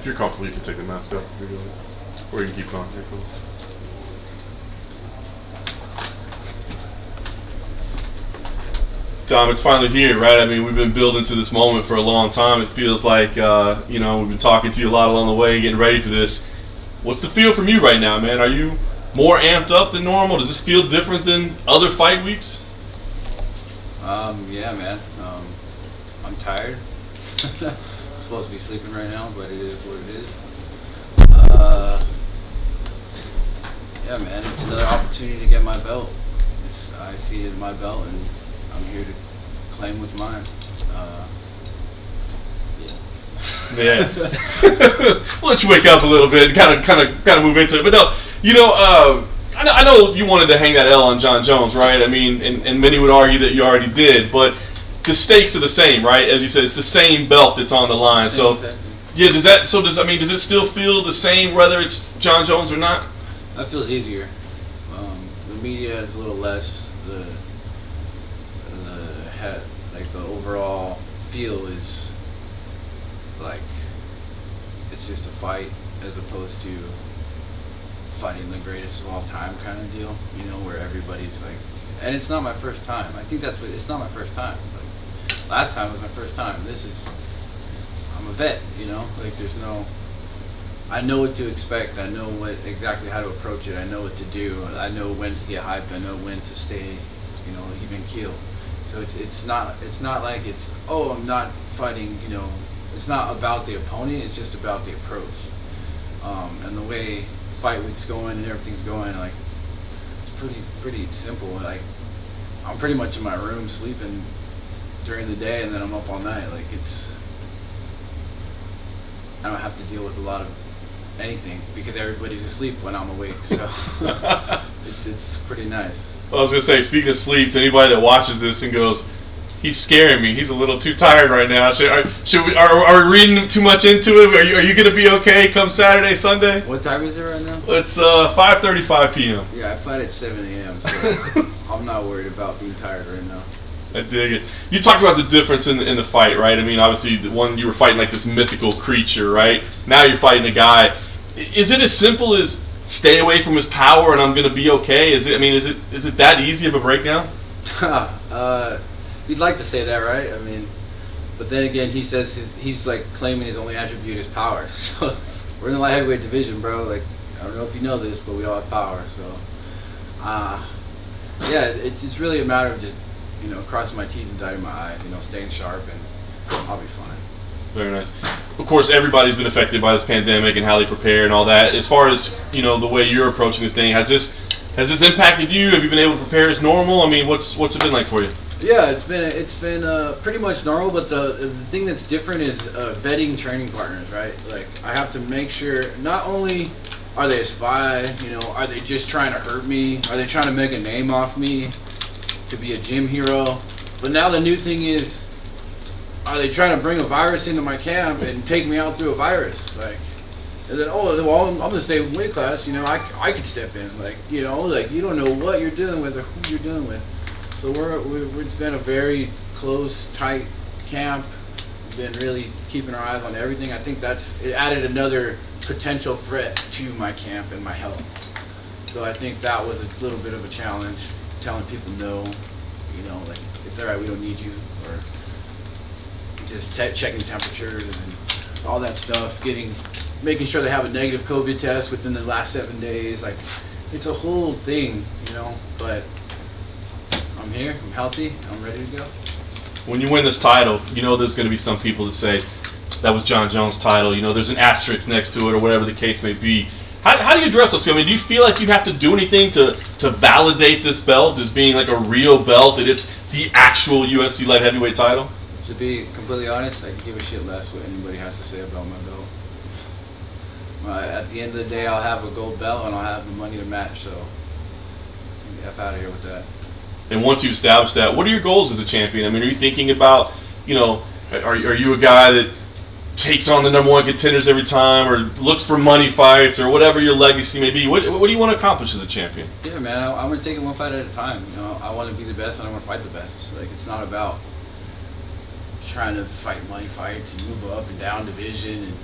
If you're comfortable, you can take the mask off. If you're good. Or you can keep going. Here it goes. Dom, it's finally here, right? I mean, we've been building to this moment for a long time. It feels like, we've been talking to you a lot along the way, getting ready for this. What's the feel from you right now, man? Are you more amped up than normal? Does this feel different than other fight weeks? Yeah, man. I'm tired. I'm supposed to be sleeping right now, but it is what it is. Yeah, man. It's another opportunity to get my belt. I see it as my belt, and I'm here to claim what's mine. Yeah. We'll let you wake up a little bit and kind of move into it. But no, I know you wanted to hang that L on Jon Jones, right? I mean, and many would argue that you already did, but the stakes are the same, right? As you said, it's the same belt that's on the line. So, exactly. Yeah, does it still feel the same whether it's Jon Jones or not? That feels easier. The media is a little less. The overall feel is like it's just a fight as opposed to fighting the greatest of all time kind of deal, where everybody's like, and it's not my first time. I think it's not my first time. Like, last time was my first time. I'm a vet, like I know what to expect. I know exactly how to approach it. I know what to do. I know when to get hyped. I know when to stay, even keel. So it's not like I'm not fighting, it's not about the opponent, it's just about the approach. And the way fight week's going and everything's going, like, it's pretty simple. Like, I'm pretty much in my room sleeping during the day and then I'm up all night. Like, I don't have to deal with a lot of anything because everybody's asleep when I'm awake. So it's pretty nice. Well, I was going to say, speaking of sleep, to anybody that watches this and goes, he's scaring me, he's a little too tired right now. Are we reading too much into it? Are you going to be okay come Saturday, Sunday? What time is it right now? It's 5:35 p.m. Yeah, I fight at 7 a.m., so I'm not worried about being tired right now. I dig it. You talked about the difference in the fight, right? I mean, obviously, the one you were fighting like this mythical creature, right? Now you're fighting a guy. Is it as simple as stay away from his power and I'm going to be okay? Is it that easy of a breakdown? You'd like to say that, right? I mean, but then again, he says he's like claiming his only attribute is power. So we're in the light heavyweight division, bro. Like, I don't know if you know this, but we all have power. So, yeah, it's really a matter of just crossing my T's and dotting my I's. Staying sharp, and I'll be fine. Very nice. Of course, everybody's been affected by this pandemic and how they prepare and all that. As far as the way you're approaching this thing, has this impacted you? Have you been able to prepare as normal? I mean, what's it been like for you? Yeah, it's been pretty much normal. But the thing that's different is vetting training partners, right? Like, I have to make sure not only are they a spy, are they just trying to hurt me? Are they trying to make a name off me to be a gym hero? But now the new thing is, are they trying to bring a virus into my camp and take me out through a virus? Like, and then, I'm gonna stay in weight class. I could step in. Like, you don't know what you're dealing with or who you're dealing with. So it's been a very close, tight camp. We've been really keeping our eyes on everything. I think it added another potential threat to my camp and my health. So I think that was a little bit of a challenge, telling people no, like, it's all right, we don't need you, or just checking temperatures and all that stuff, making sure they have a negative COVID test within the last 7 days. Like, it's a whole thing, but I'm here, I'm healthy, I'm ready to go. When you win this title, there's going to be some people that say that was Jon Jones' title. There's an asterisk next to it or whatever the case may be. How do you address those people? I mean, do you feel like you have to do anything to validate this belt as being like a real belt, that it's the actual UFC light heavyweight title? To be completely honest, I could give a shit less what anybody has to say about my belt. At the end of the day, I'll have a gold belt and I'll have the money to match, so F out of here with that. And once you establish that, what are your goals as a champion? I mean, are you thinking about, are you a guy that takes on the number one contenders every time, or looks for money fights, or whatever your legacy may be? What do you want to accomplish as a champion? Yeah, man, I'm going to take it one fight at a time. I want to be the best and I want to fight the best. Like, it's not about trying to fight money fights and move up and down division. And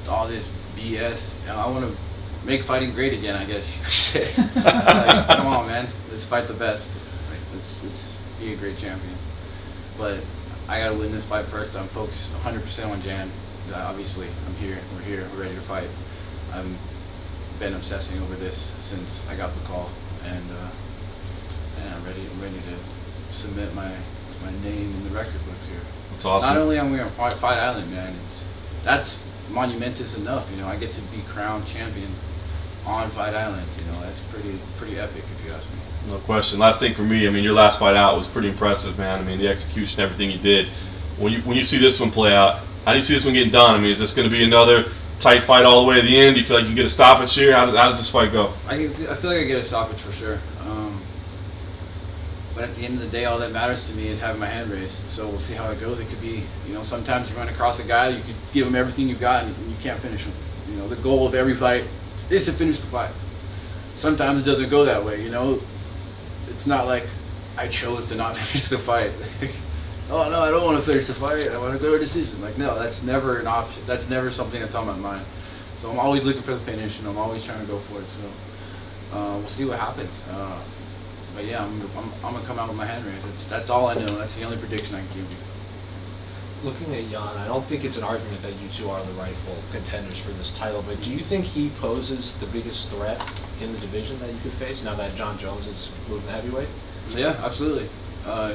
all this BS. You know, I want to make fighting great again, I guess you could say. Like, come on, man. Let's fight the best. Like, let's be a great champion. But I got to win this fight first. I'm focused 100% on Jan. Obviously, I'm here. We're here. We're ready to fight. I've been obsessing over this since I got the call, and I'm ready. I'm ready to submit my name in the record books here. That's awesome. Not only am we on Fight Island, man. That's monumentous enough. You know, I get to be crowned champion on Fight Island. You know, that's pretty epic, if you ask me. No question. Last thing for me, I mean, your last fight out was pretty impressive, man. I mean, the execution, everything you did. When you see this one play out, how do you see this one getting done? I mean, is this going to be another tight fight all the way to the end? Do you feel like you get a stoppage here? How does this fight go? I feel like I get a stoppage for sure. But at the end of the day, all that matters to me is having my hand raised. So we'll see how it goes. It could be, you know, sometimes you run across a guy, you could give him everything you've got, and you can't finish him. You know, the goal of every fight is to finish the fight. Sometimes it doesn't go that way, you know. It's not like I chose to not finish the fight. Oh no, I don't want to finish the fight. I want to go to a decision. Like, no, that's never an option. That's never something that's on my mind. So I'm always looking for the finish, and I'm always trying to go for it. So we'll see what happens. But yeah, I'm gonna come out with my hand raised. That's all I know. That's the only prediction I can give you. Looking at Jan, I don't think it's an argument that you two are the rightful contenders for this title, but do you think he poses the biggest threat in the division that you could face now that Jon Jones is moving heavyweight? Yeah, absolutely.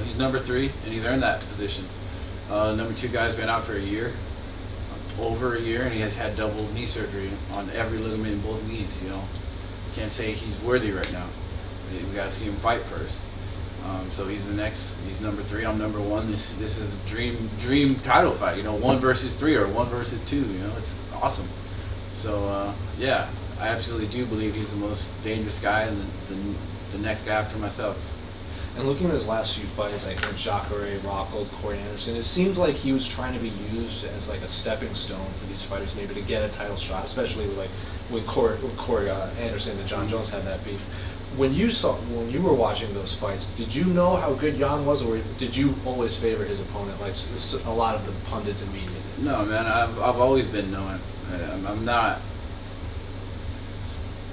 He's number 3, and he's earned that position. Number 2 guy's been out for a year, over a year, and he has had double knee surgery on every ligament in both knees. You know, can't say he's worthy right now. We got to see him fight first. So he's the next. He's number 3. I'm number 1. This is a dream title fight. You know, 1 versus 3 or 1 versus 2. You know, it's awesome. So yeah, I absolutely do believe he's the most dangerous guy and the next guy after myself. And looking at his last few fights, like Jacare, Rockhold, Corey Anderson, it seems like he was trying to be used as like a stepping stone for these fighters, maybe to get a title shot, especially with Corey Anderson and Jon Jones had that beef. When you were watching those fights, did you know how good Jan was, or did you always favor his opponent, like a lot of the pundits and media did? No, man, I've always been knowing. I'm not.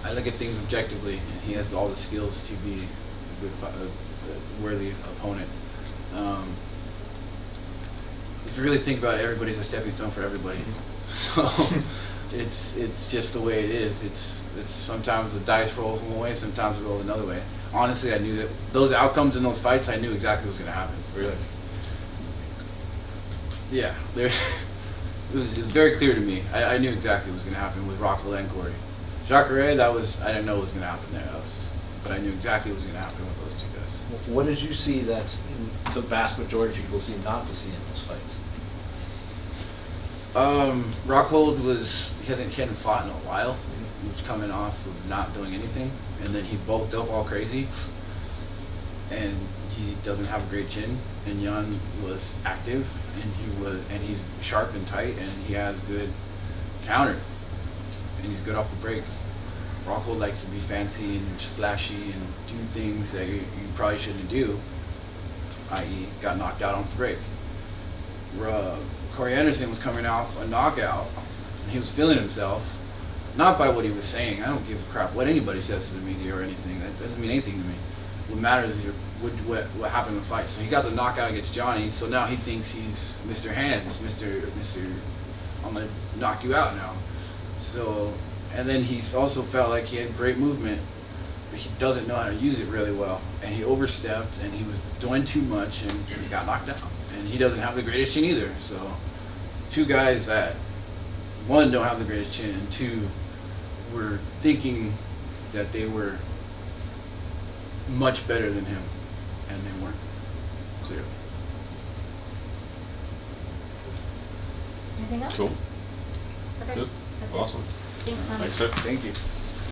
I look at things objectively, and he has all the skills to be a good, worthy opponent. If you really think about it, everybody's a stepping stone for everybody. So it's just the way it is. It's sometimes the dice rolls one way, sometimes it rolls another way. Honestly, I knew that those outcomes in those fights, I knew exactly what was going to happen. Really? Yeah, it was very clear to me. I knew exactly what was going to happen with Rockville and Corey. Jacare, I didn't know what was going to happen there. But I knew exactly what was going to happen with those 2 guys. What did you see that the vast majority of people seem not to see in those fights? Rockhold he hadn't fought in a while. He was coming off of not doing anything, and then he bulked up all crazy, and he doesn't have a great chin. And Jan was active, and he's sharp and tight, and he has good counters, and he's good off the break. Rockhold likes to be fancy and flashy and do things that you probably shouldn't do, i.e. got knocked out off the break. Corey Anderson was coming off a knockout, and he was feeling himself, not by what he was saying. I don't give a crap what anybody says to the media or anything. That doesn't mean anything to me. What matters is what happened in the fight. So he got the knockout against Johnny, so now he thinks he's Mr. Hands, Mr. I'm going to knock you out now. So, and then he also felt like he had great movement, but he doesn't know how to use it really well. And he overstepped, and he was doing too much, and he got knocked out. And he doesn't have the greatest chin either. So 2 guys that, 1, don't have the greatest chin, and 2, were thinking that they were much better than him, and they weren't, clearly. Anything else? Cool. Perfect. Good. That's it. Awesome. Thanks, Dominick. Thanks, sir. Thank you.